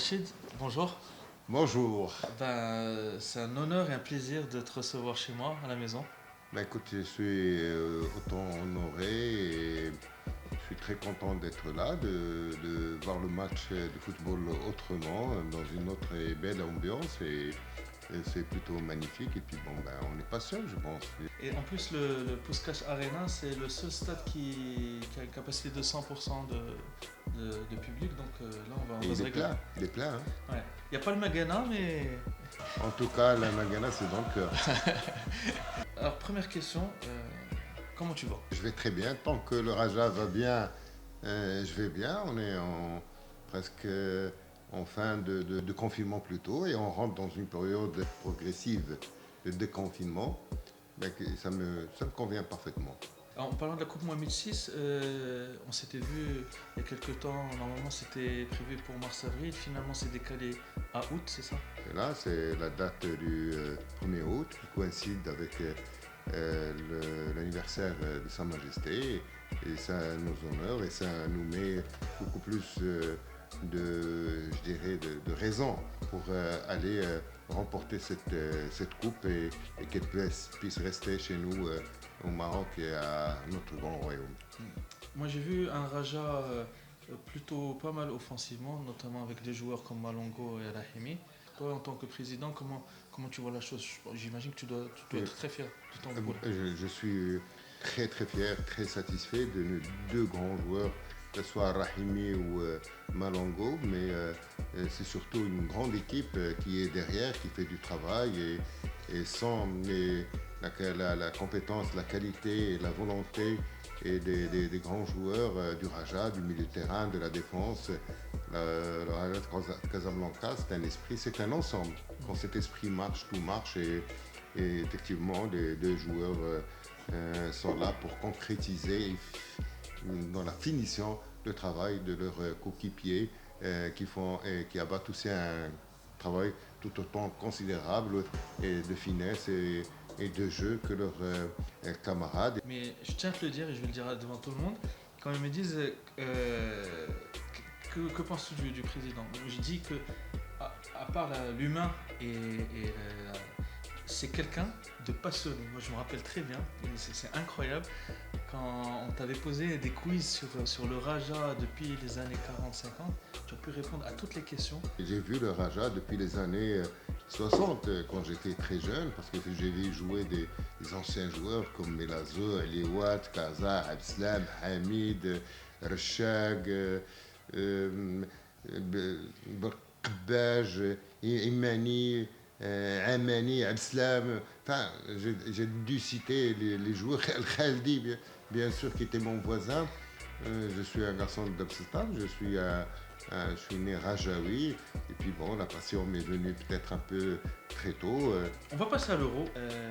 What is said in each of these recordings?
Rachid, bonjour. Bonjour. C'est un honneur et un plaisir de te recevoir chez moi à la maison. Écoute, je suis autant honoré et je suis très content d'être là, de voir le match de football autrement, dans une autre et belle ambiance et c'est plutôt magnifique. Et puis on est patient, je pense. Et en plus, le Puskás Arena, c'est le seul stade qui a une capacité de 100% de public, donc là on Et va se régaler. il est plein. Hein. Ouais. Il n'y a pas le Magana, mais... En tout cas, la Magana, c'est dans le cœur. Alors, première question, comment tu vas? Je vais très bien. Tant que le Raja va bien, je vais bien. On est presque en fin de confinement plutôt et on rentre dans une période progressive de déconfinement. Ça me convient parfaitement. Alors, en parlant de la Coupe Mohamed VI, on s'était vu il y a quelques temps, normalement c'était prévu pour mars-avril, finalement c'est décalé à août, c'est ça? Et là, c'est la date du 1er août qui coïncide avec l'anniversaire de Sa Majesté et ça nous honore et ça nous met beaucoup plus de raisons pour aller remporter cette coupe et qu'elle puisse rester chez nous au Maroc et à notre grand royaume. Moi j'ai vu un Raja plutôt pas mal offensivement, notamment avec des joueurs comme Malongo et Rahimi. Toi en tant que président, comment tu vois la chose? J'imagine que tu dois être très fier de ton boulot. Je suis très très fier, très satisfait de nos deux grands joueurs, que ce soit Rahimi ou Malongo, mais c'est surtout une grande équipe qui est derrière, qui fait du travail et sans la compétence, la qualité et la volonté et des grands joueurs du Raja, du milieu de terrain, de la défense. Le Raja de Casablanca, c'est un esprit, c'est un ensemble. Quand cet esprit marche, tout marche et effectivement, les deux joueurs sont là pour concrétiser dans la finition le travail de leurs coéquipiers qui abattent aussi un travail tout autant considérable et de finesse et de jeu que leurs camarades. Mais je tiens à te le dire et je vais le dire devant tout le monde, quand ils me disent que penses-tu du président? Je dis que à part l'humain c'est quelqu'un de passionné. Moi je me rappelle très bien, c'est incroyable, quand on t'avait posé des quiz sur le Raja depuis les années 40-50, tu as pu répondre à toutes les questions. J'ai vu le Raja depuis les années 60 quand j'étais très jeune parce que j'ai vu jouer des anciens joueurs comme Melazo, Eliwat, Kaza, Abslam, Hamid, Rachag, Baj, Imani, Amani, Abslam. Enfin, j'ai dû citer les joueurs. Al-Khaldi, bien sûr, qui était mon voisin. Je suis un garçon d'Absestan, je suis né Rajaoui, et puis la passion m'est venue peut-être un peu très tôt. On va passer à l'Euro.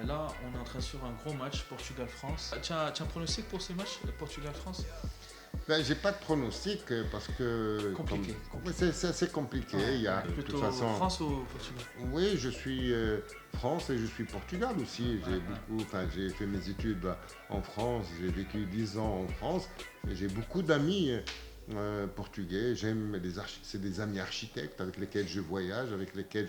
Là, on est en train sur un gros match Portugal-France. Tu as un pronostic pour ce match, Portugal-France? J'ai pas de pronostic parce que Compliqué. C'est assez compliqué. Ouais, Il y a de plutôt toute façon. France ou Portugal? Oui, je suis France et je suis Portugal aussi. J'ai fait mes études en France. J'ai vécu 10 ans en France et j'ai beaucoup d'amis portugais. C'est des amis architectes avec lesquels je voyage, avec lesquels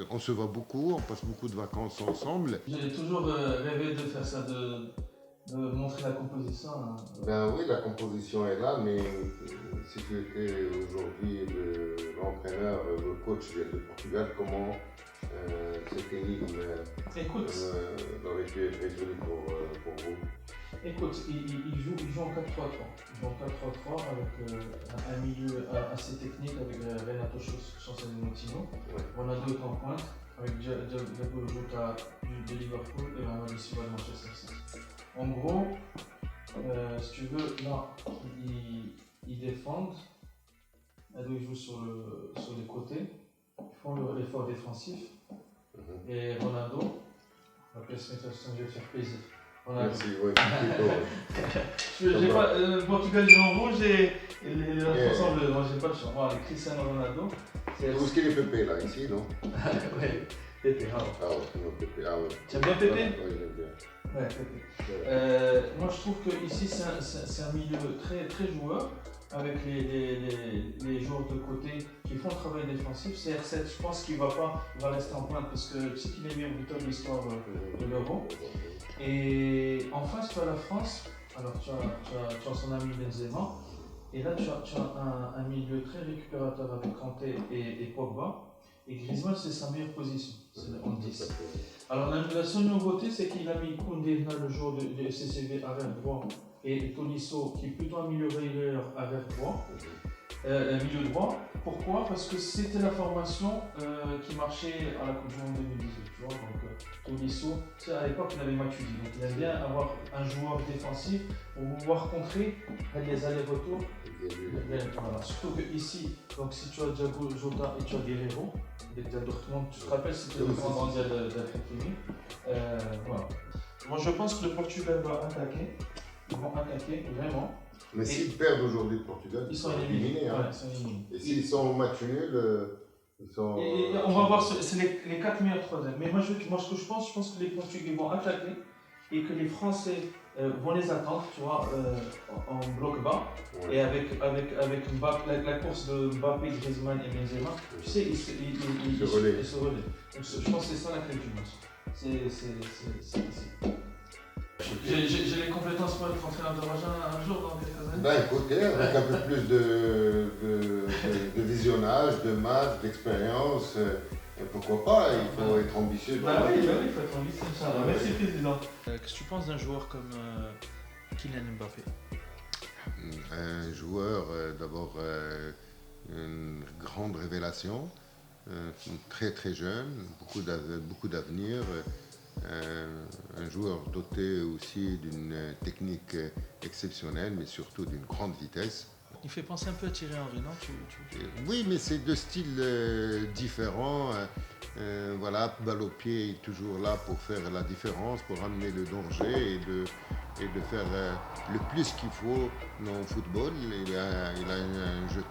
on se voit beaucoup, on passe beaucoup de vacances ensemble. J'ai toujours rêvé de faire ça, de montrer la composition. Oui, la composition est là, mais si tu étais aujourd'hui l'entraîneur, le coach de Portugal, comment cette énigme aurait pu être résolue pour vous? Écoute, il joue en 4-3-3. Il joue en 4-3-3 avec un milieu assez technique avec Renato Santos-Moutinho. Ouais. Ronaldo est en pointe avec Diego Jota de Liverpool et Bernardo Silva de Manchester City. En gros, si tu veux, là, ils défendent, ils jouent sur les côtés, ils font l'effort défensif. Et Ronaldo, la pacemaker, je vais te faire plaisir. Merci, oui, plutôt. J'ai pas, le Portugal joue en rouge et les autres en bleu, moi j'ai pas le choix. Voilà, Cristiano Ronaldo. Où est-ce qu'il est Pépé là, ici, non? Ouais, Pépé, Ah ouais, non, Pépé, ah ouais. Tu aimes bien Pépé? Oui, j'aime bien. Ouais, Pépé. Moi je trouve que ici c'est un milieu très, très joueur, avec les joueurs de côté qui font le travail défensif. CR7, je pense qu'il va rester en pointe parce que tu sais qu'il est meilleur buteur de l'histoire de l'Euro. Et en face, tu as la France. Alors, tu as son ami Benzema. Et là, tu as un milieu très récupérateur avec Kanté et Pogba. Et Griezmann, c'est sa meilleure position, c'est en 10. Alors, la seule nouveauté, c'est qu'il a mis Koundé, le joueur de CCV, arrière droit, et Tolisso, qui est plutôt un milieu relayeur, arrière droit. Milieu droit. Pourquoi? Parce que c'était la formation qui marchait à la Coupe du Monde 2018. Tu vois, donc Tolisso, à l'époque, il avait Matuidi. Donc il aime bien avoir un joueur défensif pour pouvoir contrer les allers-retours. Voilà. Surtout que ici, donc si tu as Thiago Jota et tu as Guerrero, avec Dortmund, tu te rappelles, c'était le grand mondial d'Al-Hakimi. Voilà. Moi, je pense que le Portugal va attaquer. Ils vont attaquer vraiment. Mais s'ils perdent aujourd'hui le Portugal, ils sont éliminés. Hein. Ouais, ils sont éliminés. Et s'ils sont au match nul, ils sont. Et on va voir, c'est les 4 meilleurs troisièmes. Mais moi, ce que je pense que les Portugais vont attaquer et que les Français vont les attendre, tu vois, en bloc bas. Ouais. Et avec Mbappé, la course de Mbappé, Griezmann et Benzema, tu sais, ils se relaient. Donc, je pense que c'est ça la clé du match. J'ai les compétences pour être entraîneur de Raja un jour dans quelques années. Ben écoutez, avec un peu plus de visionnage, de matchs, d'expérience, pourquoi pas, il faut être ambitieux. Bah oui, il faut être ambitieux. Merci Président. Qu'est-ce que tu penses d'un joueur comme Kylian Mbappé? Un joueur, d'abord, une grande révélation, très très jeune, beaucoup d'avenir. Un joueur doté aussi d'une technique exceptionnelle, mais surtout d'une grande vitesse. Il fait penser un peu à Thierry Henry, non? Oui, mais c'est deux styles différents. Voilà, balle au pied est toujours là pour faire la différence, pour amener le danger et de faire le plus qu'il faut dans le football. Il a un jeu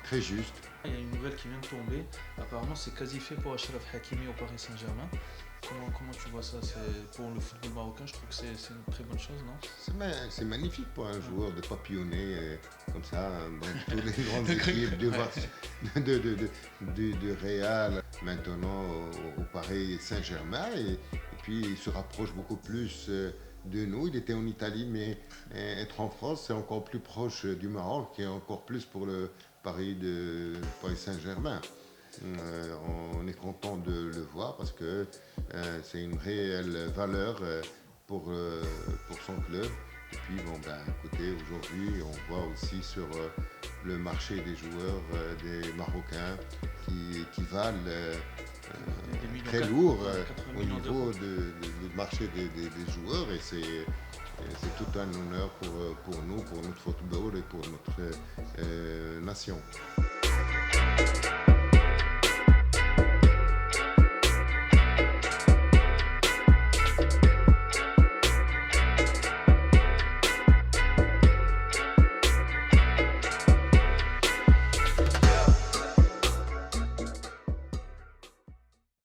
très juste. Il y a une nouvelle qui vient de tomber. Apparemment, c'est quasi fait pour Achraf Hakimi au Paris Saint-Germain. Comment tu vois ça? Pour le football marocain, je trouve que c'est une très bonne chose, non? C'est magnifique pour un joueur de papillonner comme ça dans toutes les grandes équipes de Real, maintenant au Paris Saint-Germain. Et puis il se rapproche beaucoup plus de nous. Il était en Italie, mais être en France, c'est encore plus proche du Maroc et encore plus pour le Paris Saint-Germain. On est content de le voir parce que c'est une réelle valeur pour son club. Et puis écoutez, aujourd'hui on voit aussi sur le marché des joueurs des Marocains qui valent très lourd au niveau du marché des joueurs, et c'est tout un honneur pour nous, pour notre football et pour notre nation.